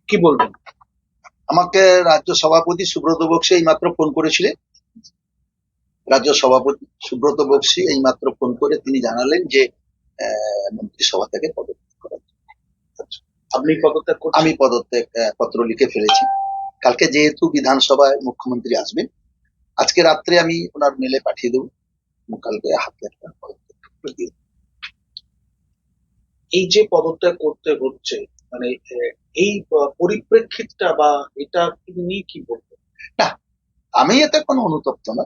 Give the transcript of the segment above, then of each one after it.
কি বলবেন? আমাকে রাজ্য সভাপতি সুব্রত বক্সী এইমাত্র ফোন করেছিলেন। রাজ্য সভাপতি সুব্রত বক্সী এইমাত্র ফোন করে তিনি জানালেন যে মন্ত্রিসভা থেকে পদত্যাগ করা। আপনি পদত্যাগ করছেন? আমি পদত্যাগ পত্র লিখে ফেলেছি। কালকে যেহেতু বিধানসভায় মুখ্যমন্ত্রী আসবেন, আজকে রাত্রে আমি ওনার মেলে পাঠিয়ে দেবো, কালকে হাতে একটা পদত্যাগ দিয়ে দেবো। এই যে পদত্যাগ করতে হচ্ছে, মানে এই পরিপ্রেক্ষিতটা বা এটা নিয়ে কি বলবেন? না, আমি এতে কোনো অনুতপ্ত না।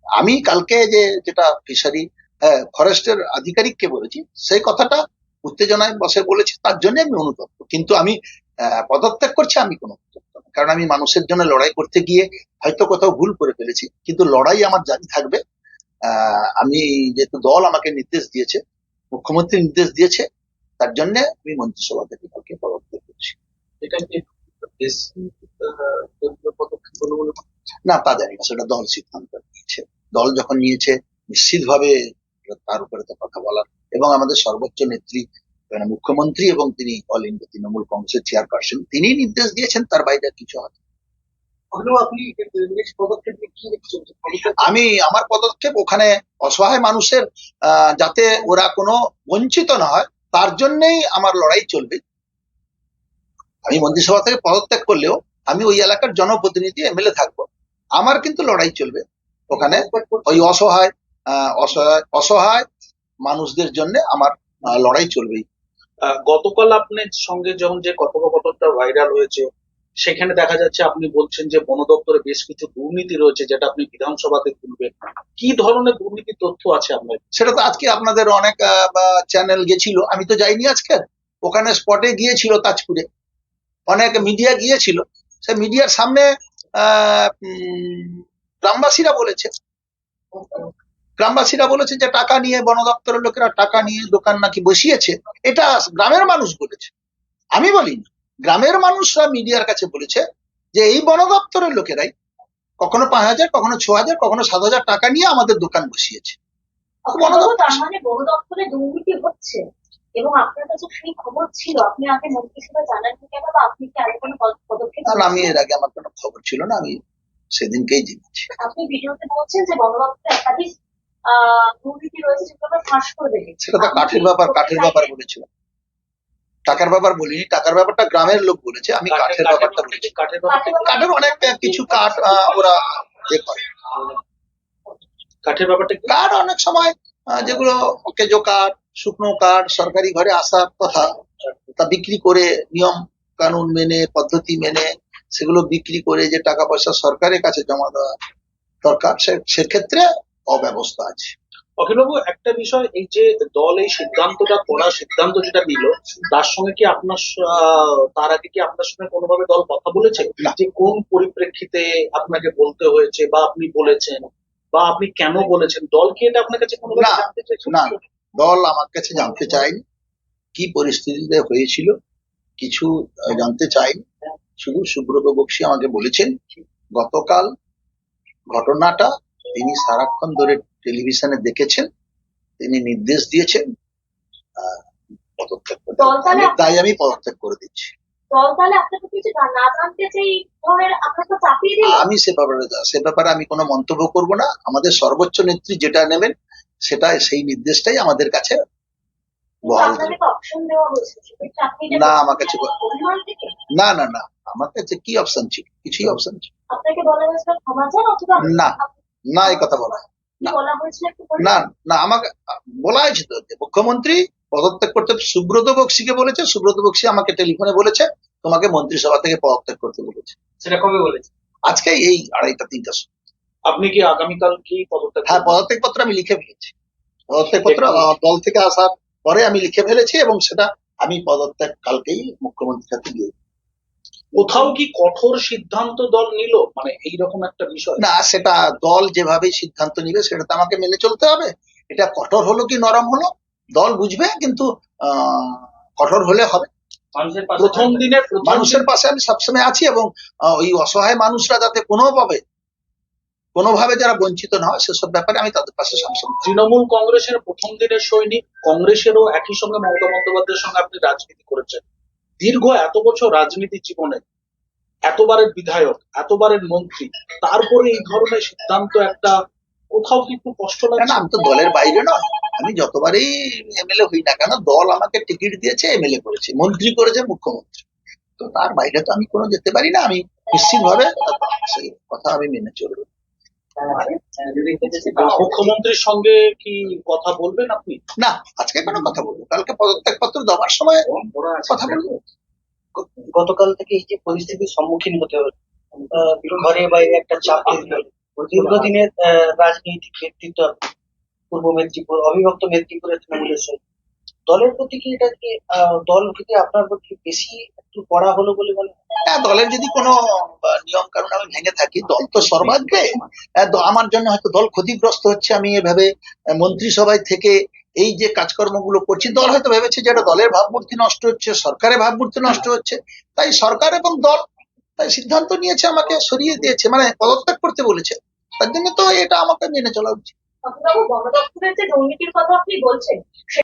আমি কালকে যেটা ফিশারি ফরেস্টের আধিকারিককে বলেছি, সেই কথাটা উত্তেজনায় বসে বলেছি, তার জন্য আমি অনুতপ্ত। কিন্তু আমি পদত্যাগ করছি, আমি কোনো অনুতপ্ত না। কারণ আমি মানুষের জন্য লড়াই করতে গিয়ে হয়তো কোথাও ভুল করে ফেলেছি, কিন্তু লড়াই আমার জারি থাকবে। আমি যেহেতু দল আমাকে নির্দেশ দিয়েছে, মুখ্যমন্ত্রী নির্দেশ দিয়েছে, তার জন্য আমি মন্ত্রিসভা থেকে কালকে পদত্যাগ করছি। এটা কি পদক্ষেপ হলো বলে? না, তা জানি না, সেটা দল সিদ্ধান্ত নিয়েছে। দল যখন নিয়েছে নিশ্চিতভাবে তার উপরে তো কথা বলার, এবং আমাদের সর্বোচ্চ নেত্রী মানে মুখ্যমন্ত্রী এবং তিনি অল ইন্ডিয়া তৃণমূল কংগ্রেসের চেয়ারপারসন, তিনি নির্দেশ দিয়েছেন, তার বাইরে কিছু হয়। আমি আমার পদক্ষেপ ওখানে অসহায় মানুষের যাতে ওরা কোনো বঞ্চিত না হয়, তার জন্যই আমার লড়াই চলবে। আমি মন্ত্রিসভা থেকে পদত্যাগ করলেও আমি ওই এলাকার জনপ্রতিনিধি এমএলএ থাকবো, আমার কিন্তু লড়াই চলবে ওখানে ওই অসহায় মানুষদের জন্য আমার লড়াই চলবেই। গতকাল আপনার সঙ্গে যখন যে কথোপকথনটা ভাইরাল হয়েছে, সেখানে দেখা যাচ্ছে আপনি বলছেন যে বন দপ্তরে বেশ কিছু দুর্নীতি রয়েছে, যেটা আপনি বিধানসভাতে তুলবেন। কি ধরনের দুর্নীতির তথ্য আছে আপনার? সেটা তো আজকে আপনাদের অনেক চ্যানেল গেছিল, আমি তো যাইনি আজকে। ওখানে স্পটে গিয়েছিল তাজপুরে, অনেক মিডিয়া গিয়েছিল। সে মিডিয়ার সামনে গ্রামবাসীরা বলেছে যে টাকা নিয়ে বন দপ্তরের লোকেরা টাকা নিয়ে দোকান নাকি বসিয়েছে। এটা গ্রামের মানুষ বলেছে, আমি বলিনি। গ্রামের মানুষরা মিডিয়ার কাছে বলেছে যে এই বন দপ্তরের লোকেরাই কখনো 5,000, কখনো 6,000, কখনো 7,000 টাকা নিয়ে আমাদের দোকান বসিয়েছে। তার মানে বন দপ্তরে দুর্নীতি হচ্ছে এবং আপনার কাছে সেই খবর ছিল, আপনি আগে মন্ত্রিসভা জানাননি কেন, বা আপনি কি আগে কোনো পদক্ষেপ? আমি এর আগে আমার কোনো খবর ছিল না, আমি সেদিনকেই জেনেছি। আপনি ভিডিওতে বলছেন যে বন দপ্তরে একাধিক দুর্নীতি রয়েছে, যেগুলো আমরা ফাঁস করে দেখেছি। সেটা তো কাঠের ব্যাপার বলেছিল, টাকার ব্যাপার বলিনি। টাকার ব্যাপারটা গ্রামের লোক বলেছে, আমি কাঠের ব্যাপারটা বলেছি। কাঠের অনেক কিছু কাঠ ওরা করে। কাঠের ব্যাপারটা কাঠ অনেক সময় যেগুলো কেজো কাঠ, শুকনো কাঠ সরকারি ঘরে আসার কথা, তা বিক্রি করে নিয়ম কানুন মেনে, পদ্ধতি মেনে সেগুলো বিক্রি করে যে টাকা পয়সা সরকারের কাছে জমা দেওয়া দরকার, সেক্ষেত্রে অব্যবস্থা আছে। অখিলবাবু, একটা বিষয়, এই যে দল এই সিদ্ধান্ত যেটা নিল, তার সঙ্গে কি আপনার তার আগে কি আপনার সঙ্গে কোনোভাবে দল কথা বলেছে যে কোন পরিপ্রেক্ষিতে আপনাকে বলতে হয়েছে, বা আপনি বলেছেন, বা আপনি কেন বলেছেন? দল কি এটা আপনার কাছে কোনোভাবে জানতে চাইছে? না, দল আমার কাছে জানতে চায়নি কি পরিস্থিতিতে হয়েছিল, কিছু জানতে চাইনি। শুধু সুব্রত বক্সী আমাকে বলেছেন গতকাল ঘটনাটা তিনি সারাক্ষণ ধরে টেলিভিশনে দেখেছেন, তিনি নির্দেশ দিয়েছেন পদত্যাগ করতে, তাই আমি পদত্যাগ করে দিচ্ছি। আমি সে ব্যাপারে আমি কোনো মন্তব্য করব না। আমাদের সর্বোচ্চ নেত্রী যেটা নেবেন সেটা, সেই নির্দেশটাই আমাদের কাছে বহাল থাকবে। না, আমার কাছে না না না আমার কাছে কি অপশন ছিল? কিছুই অপশন ছিল না। না, এই কথা বলা না। না, আমাকে বলা হয়েছে তো মুখ্যমন্ত্রী পদত্যাগ করতে সুব্রত বক্সীকে বলেছে। সুব্রত বক্সী আমাকে টেলিফোনে বলেছে তোমাকে মন্ত্রিসভা থেকে পদত্যাগ করতে বলেছে। সেটা কবে বলেছে? আজকে এই 2:30-3টার সময়। আপনি কি আগামীকাল কি পদত্যাগ? হ্যাঁ, পদত্যাগ পত্র আমি লিখে ফেলেছি। পদত্যাগ পত্র দল থেকে আসার পরে আমি লিখে ফেলেছি, এবং সেটা আমি পদত্যাগ কালকেই মুখ্যমন্ত্রীর কাছে দিয়ে। কোথাও কি কঠোর সিদ্ধান্ত দল নিল, মানে এইরকম একটা বিষয়? না, সেটা দল যেভাবে সিদ্ধান্ত নিবে সেটা তো আমাকে মেনে চলতে হবে। এটা কঠোর হলো কি নরম হলো দল বুঝবে, কিন্তু কঠোর হলে হবে। প্রথম দিনের মানুষের পাশে আমি সবসময় আছি, এবং ওই অসহায় মানুষরা যাতে কোনোভাবে যারা বঞ্চিত না হয় সেসব ব্যাপারে আমি তাদের পাশে সবসময়। তৃণমূল কংগ্রেসের প্রথম দিনের সৈনিক, কংগ্রেসেরও একই সঙ্গে মমতা বন্দ্যোপাধ্যায়ের সঙ্গে আপনি রাজনীতি করেছেন, দীর্ঘ এত বছর রাজনীতি জীবনে এতবারের বিধায়ক, এতবারের মন্ত্রী, তারপরে এই ধরনের সিদ্ধান্ত একটা কোথাও কি একটু কষ্ট কেন লাগছে? আমি তো দলের বাইরে নয়, আমি যতবারই এমএলএ হই না কেন দল আমাকে টিকিট দিয়েছে, এমএলএ করেছে, মন্ত্রী করেছে, মুখ্যমন্ত্রী, তো তার বাইরে তো আমি কোনো যেতে পারি না। আমি নিশ্চিত ভাবে সেই কথা আমি মেনে চলবো। মুখ্যমন্ত্রীর সঙ্গে কি কথা বলবেন আপনি? না, আজকে কোনো কথা বলবো, কালকে পদত্যাগ পত্র দেওয়ার সময় কথা বলবো। গতকাল থেকে এই যে পরিস্থিতির সম্মুখীন হতে হলো, ঘরে বাইরে একটা চাপ তৈরি হলো। দীর্ঘদিনের রাজনৈতিক নেতৃত্ব আপনি, পূর্ব মেদিনীপুর, অবিভক্ত মেদিনীপুরের তৃণমূলের সঙ্গে দলের প্রতি কি এটা কি দল থেকে আপনার প্রতি বেশি একটু কড়া হলো বলে মনে হয়? হ্যাঁ, দলের যদি কোনো নিয়ম কানুন আমি ভেঙে থাকি, দল তো সর্বাগ্রে, আমার জন্য হয়তো দল ক্ষতিগ্রস্ত হচ্ছে, আমি এভাবে মন্ত্রিসভায় থেকে এই যে কাজকর্মগুলো করছি, দল হয়তো ভেবেছে যে এটা দলের ভাবমূর্তি নষ্ট হচ্ছে, সরকারের ভাবমূর্তি নষ্ট হচ্ছে, তাই সরকার এবং দল তাই সিদ্ধান্ত নিয়েছে, আমাকে সরিয়ে দিয়েছে, মানে পদত্যাগ করতে বলেছে। তার জন্য তো এটা আমাকে মেনে চলা উচিত। বাবু বন দপ্তরের যে দুর্নীতির কথা আপনি বলছেন